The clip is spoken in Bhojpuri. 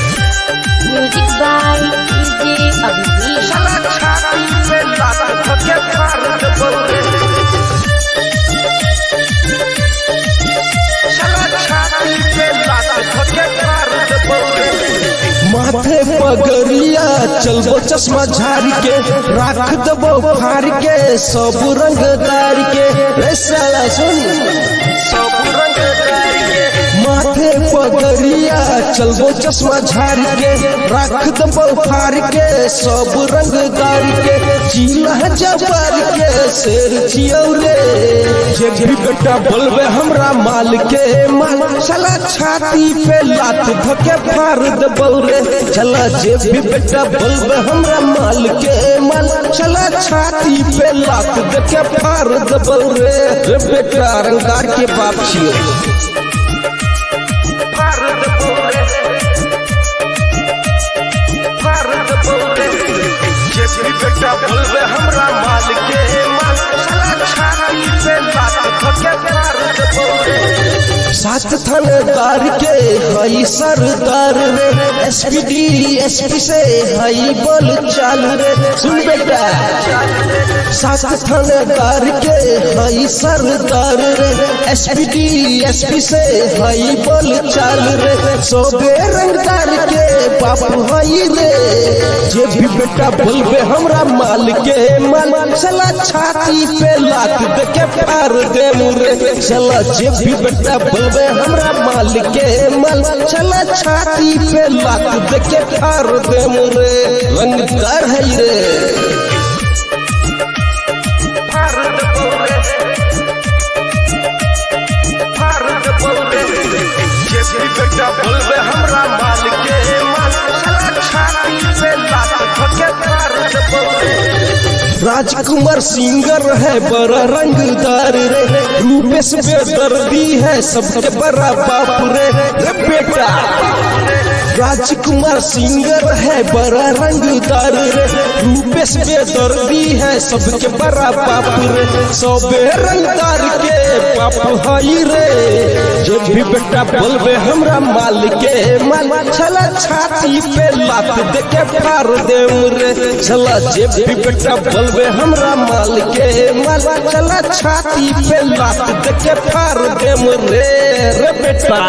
Music by DJ Abhishek. माथे पगड़िया चलबो चश्मा झाड़ के राख दबो फाड़ के सब रंग दार के रे साला सुन सब रंग दार के माथे पगड़िया चलबो चश्मा झाड़ के राख दबो फाड़ के सब रंग दार के चीला जबर के शेर जियो रे जे भी बेटा बोलबे हमरा माल के माल चला छाती पे लात धके फाड़ दबो रे चला जे भी बेटा बोलबे हमरा माल के माल चला छाती पे लात धके फाड़ दबो रे रे बेटा रंगदार के बाप छियो फाड़ दबो रे फाड़ दबो रे जे भी बेटा बोलबे हमरा माल के माल चला छाती पे लात धके फाड़ दबो रे सात थानेदार के हई सरदार रे एसपी से हई बोल चाल रे सुन बेटा सात थानेदार के हई सरदार रे एसपी से हई बोल चाल रे सोबे रंगदार के बाप हई रे जे भी बेटा बोलबे हमरा माल के माल चला छाती पे लात देके फाड़ दे मुरे चला जे भी बेटा बोलबे हमरा माल के माल चला छाती पे लात देके फाड़ दे मुरे रंगदार है रे फाड़ दबो रे फाड़ दबो रे जे भी बेटा बोलबे हमरा माल के माल चला छाती पे लात देके फाड़ दबो रे राजकुमार सिंगर है बड़ा रंगदार रे रूपेश बेदर्दी है सबके बड़ा बाप रे बेटा राजकुमार सिंगर है बड़ा रंगदार रे रूपेश बेदर्दी है सबके बड़ा बाप रे सबे रंगदार के बाप हई रे जे भी बेटा बोलबे हमरा माल के माल चला छाती पे लात देके फाड़ दे रे चला जे भी बेटा बोलबे हमरा माल के माल चला छाती पे लात देके फाड़ दे रे बेटा।